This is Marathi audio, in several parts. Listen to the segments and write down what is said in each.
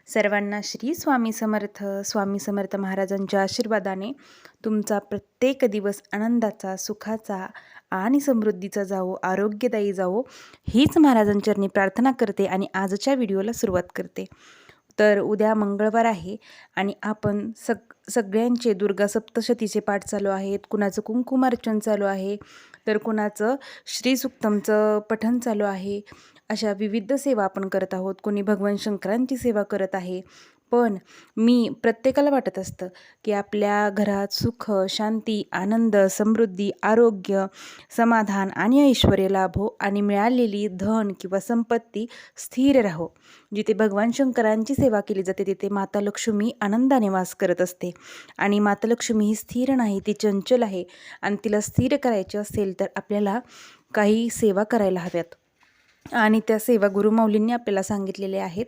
सर्वांना श्री स्वामी समर्थ. स्वामी समर्थ महाराजांच्या आशीर्वादाने तुमचा प्रत्येक दिवस आनंदाचा, सुखाचा आणि समृद्धीचा जावो, आरोग्यदायी जावो, हीच महाराजांचरणी प्रार्थना करते आणि आजच्या व्हिडिओला सुरुवात करते. तर उद्या मंगळवार आहे आणि आपण सगळ्यांचे दुर्गा सप्तशतीचे पाठ चालू आहेत. कुणाचं कुंकुमार्चन चालू आहे, तर कुणाचं श्रीसूक्तमचं पठण चालू आहे. अशा विविध सेवा आपण करत आहोत. कोणी भगवान शंकरांची सेवा करत आहे. पण प्रत्येकाला वाटत असतं की आपल्या घरात सुख, शांती, आनंद, समृद्धी, आरोग्य, समाधान आणि ऐश्वर्य लाभो आणि मिळालेली धन किंवा संपत्ती स्थिर राहो. जिथे भगवान शंकरांची सेवा केली जाते तिथे माता लक्ष्मी आनंदाने वास करत असते. आणि माता लक्ष्मी ही स्थिर नाही, ती चंचल आहे. आणि तिला स्थिर करायची असेल तर आपल्याला काही सेवा करायला हव्यात. आणि त्या सेवा गुरुमाऊलींनी आपल्याला सांगितलेल्या आहेत.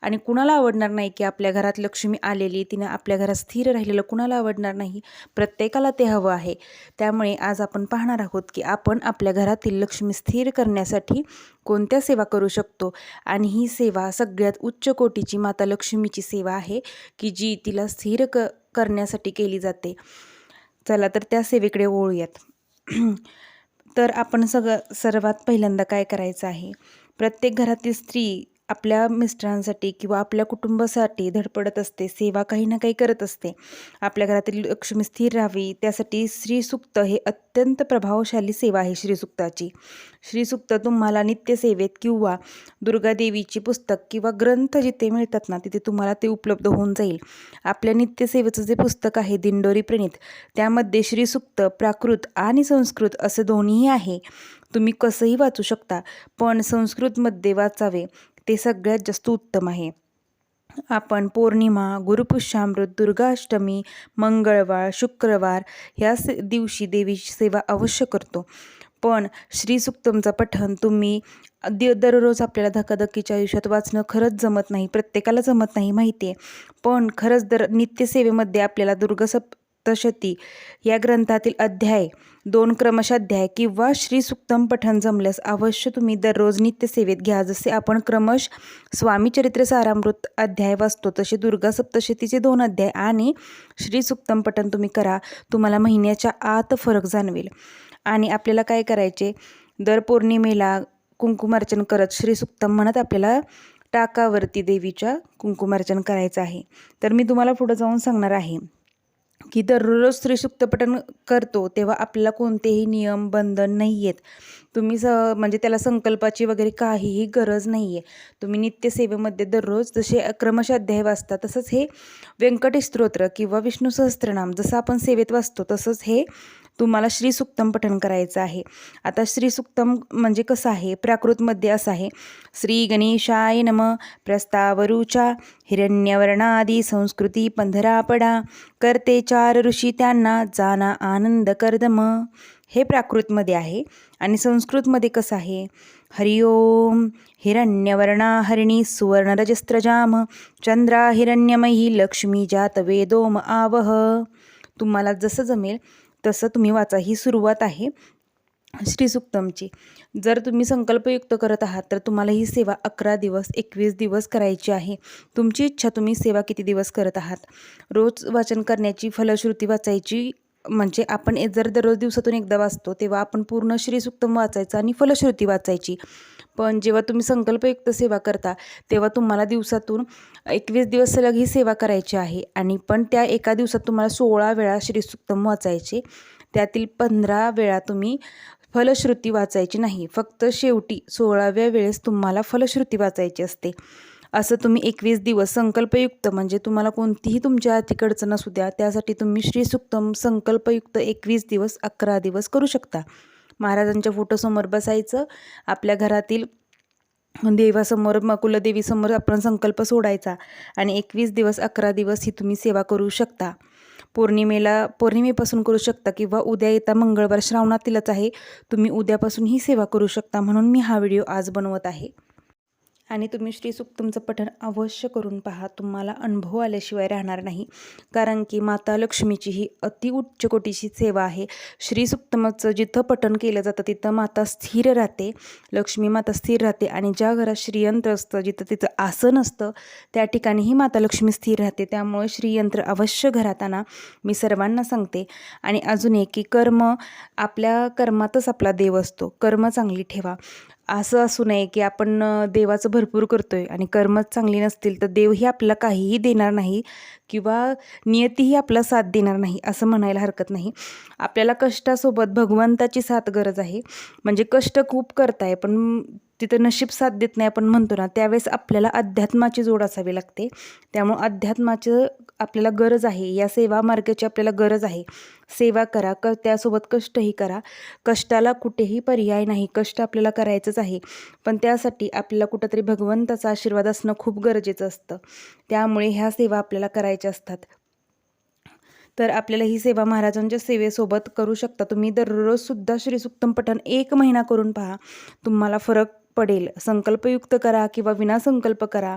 आणि कुणाला आवडणार नाही की आपल्या घरात लक्ष्मी आलेली, तिनं आपल्या घरात स्थिर राहिलेलं कुणाला आवडणार नाही. प्रत्येकाला ते हवं आहे. त्यामुळे आज आपण पाहणार आहोत की आपण आपल्या घरातील लक्ष्मी स्थिर करण्यासाठी कोणत्या सेवा करू शकतो. आणि ही सेवा सगळ्यात उच्च कोटीची माता लक्ष्मीची सेवा आहे की जी तिला स्थिर करण्यासाठी केली जाते. चला तर त्या सेवेकडे वळूयात. तर आपण सर्वात पहिल्यांदा काय करायचं आहे, प्रत्येक घरातील स्त्री आपल्या मिस्टरांसाठी किंवा आपल्या कुटुंबासाठी धडपडत असते, सेवा काही ना काही करत असते. आपल्या घरातील लक्ष्मी स्थिर राहावी त्यासाठी श्रीसूक्त हे अत्यंत प्रभावशाली सेवा आहे. श्रीसूक्त तुम्हाला नित्यसेवेत किंवा दुर्गादेवीची पुस्तक किंवा ग्रंथ जिथे मिळतात ना तिथे तुम्हाला ते उपलब्ध होऊन जाईल. आपल्या नित्यसेवेचं जे पुस्तक आहे दिंडोरी प्रणीत, त्यामध्ये श्रीसूक्त प्राकृत आणि संस्कृत असे दोन्हीही आहे. तुम्ही कसंही वाचू शकता, पण संस्कृतमध्ये वाचावे ते सगळ्यात जास्त उत्तम आहे. आपण पौर्णिमा, गुरुपुष्यामृत, दुर्गाष्टमी, मंगळवार, शुक्रवार ह्या दिवशी देवीची सेवा अवश्य करतो. पण श्रीसूक्तमचं पठण तुम्ही दररोज आपल्याला धकाधकीच्या आयुष्यात वाचणं खरंच जमत नाही, प्रत्येकाला जमत नाही माहिती आहे. पण खरंच नित्यसेवेमध्ये आपल्याला दुर्गा सप्तशती या ग्रंथातील अध्याय 2 क्रमशाध्याय किंवा श्रीसूक्तम पठण जमल्यास अवश्य तुम्ही दररोज नित्यसेवेत घ्या. जसे आपण क्रमश स्वामी चरित्र सारामृत अध्याय वाचतो तसे दुर्गा सप्तशतीचे 2 अध्याय आणि श्रीसूक्तम पठण तुम्ही करा. तुम्हाला महिन्याच्या आत फरक जाणवेल. आणि आपल्याला काय करायचे, दर पौर्णिमेला कुंकुमार्चन करत श्रीसूक्तम म्हणत आपल्याला टाकावरती देवीच्या कुंकुमार्चन करायचं आहे. तर मी तुम्हाला पुढे जाऊन सांगणार आहे की दररोज श्रीसूक्त पठण करतो तेव्हा आपल्याला कोणतेही नियम बंधन नाही आहेत. तुम्ही म्हणजे त्याला संकल्पाची वगैरे काहीही गरज नाही आहे. तुम्ही नित्यसेवेमध्ये दररोज जसे क्रमशाध्याय वाचता तसंच हे व्यंकटेश स्तोत्र किंवा विष्णू सहस्त्रनाम जसं आपण सेवेत वाचतो तसंच हे तुम्हाला श्रीसूक्तम पठण करायचं आहे. आता श्रीसूक्तम म्हणजे कसं आहे, प्राकृतमध्ये असं आहे, श्री गणेशाय नम प्रस्तावरुचा हिरण्यवर्णादी संस्कृती पंधरापडा करते 4 ऋषी त्यांना जाना आनंद करदम. हे प्राकृतमध्ये आहे. आणि संस्कृतमध्ये कसं आहे, हरिओम हिरण्यवर्णा हरिणी सुवर्णरजस्त्रजाम चंद्रा हिरण्यमयी लक्ष्मी जात वेदोम आवह. तुम्हाला जसं जमेल तसं तुम्ही वाचा. ही सुरुवात आहे श्रीसूक्तमची. जर तुम्ही संकल्पयुक्त करत आहात तर तुम्हाला ही सेवा 11 दिवस 21 दिवस करायची आहे. तुमची इच्छा, तुम्ही सेवा किती दिवस करत आहात. रोज वाचन करण्याची फलश्रुती वाचायची. म्हणजे आपण जर दररोज दिवसातून एकदा वाचतो तेव्हा आपण पूर्ण श्रीसूक्तम वाचायचं आणि फलश्रुती वाचायची. पण जेव्हा तुम्ही संकल्पयुक्त सेवा करता तेव्हा तुम्हाला दिवसातून 21 दिवस सलग ही सेवा करायची आहे. आणि पण त्या एका दिवसात तुम्हाला 16 वेळा श्रीसूक्तम वाचायचे. त्यातील 15 वेळा तुम्ही फलश्रुती वाचायची नाही, फक्त शेवटी 16व्या वेळेस तुम्हाला फलश्रुती वाचायची असते. असं तुम्ही 21 दिवस संकल्पयुक्त, म्हणजे तुम्हाला कोणतीही तुमच्या आर्थिक अडचण असू द्या त्यासाठी तुम्ही श्रीसूक्तम संकल्पयुक्त 21 दिवस 11 दिवस करू शकता. महाराजांच्या फोटोसमोर बसायचं, आपल्या घरातील देवासमोर कुलदेवीसमोर आपण संकल्प सोडायचा आणि 21 दिवस 11 दिवस ही तुम्ही सेवा करू शकता. पौर्णिमेपासून करू शकता किंवा उद्या येता मंगळवार श्रावणातीलच आहे, तुम्ही उद्यापासून ही सेवा करू शकता. म्हणून मी हा व्हिडिओ आज बनवत आहे. आणि तुम्ही श्री सुक्तमचं पठण अवश्य करून पहा. तुम्हाला अनुभव आल्याशिवाय राहणार नाही. कारण की माता लक्ष्मीची ही अति उच्च कोटीची सेवा आहे. श्री सुक्तमचं जिथं पठण केलं जातं तिथं माता स्थिर राहते, लक्ष्मी माता स्थिर राहते. आणि ज्या घरात श्रीयंत्र असतं, जिथं तिचं आसन असतं, त्या ठिकाणीही माता लक्ष्मी स्थिर राहते. त्यामुळे श्रीयंत्र अवश्य घरात आणा, मी सर्वांना सांगते. आणि अजून एक की कर्म, आपल्या कर्मातच आपला देव असतो. कर्म चांगली ठेवा. असं असू नये की आपण देवाचं भरपूर करतोय आणि कर्मच चांगली नसतील तर देवही आपल्याला काहीही देणार नाही किंवा नियतीही आपला साथ देणार नाही असं म्हणायला हरकत नाही. आपल्याला कष्टासोबत भगवंताची साथ गरज आहे. म्हणजे कष्ट खूप करताय पण तिथं नशीब साथ देत नाही आपण म्हणतो ना, त्यावेळेस आपल्याला अध्यात्माची जोड असावी लागते. त्यामुळं अध्यात्माचं आपल्याला गरज आहे, या सेवा मार्गाची आपल्याला गरज आहे. सेवा करा, त्यासोबत कष्टही करा. कष्टाला कुठेही पर्याय नाही, कष्ट आपल्याला करायचंच आहे. पण त्यासाठी आपल्याला कुठंतरी भगवंताचा आशीर्वाद असणं खूप गरजेचं असतं. त्यामुळे ह्या सेवा आपल्याला करायच्या असतात. तर आपल्याला ही सेवा महाराजांच्या सेवेसोबत करू शकता. तुम्ही दररोजसुद्धा श्रीसुक्तम पठण 1 महिना करून पहा, तुम्हाला फरक पडेल. संकल्पयुक्त करा किंवा विनासंकल्प करा,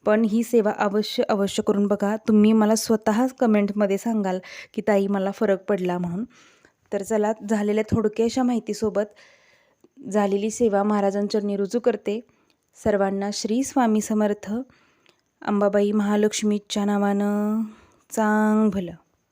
पण ही सेवा अवश्य करून बघा. तुम्ही मला स्वतः कमेंटमध्ये सांगाल की ताई मला फरक पडला म्हणून. तर चला, झालेल्या थोडक्याशा माहितीसोबत झालेली सेवा महाराजांच्या रुजू करते. सर्वांना श्री स्वामी समर्थ. अंबाबाई महालक्ष्मीच्या नावानं चांग भलं.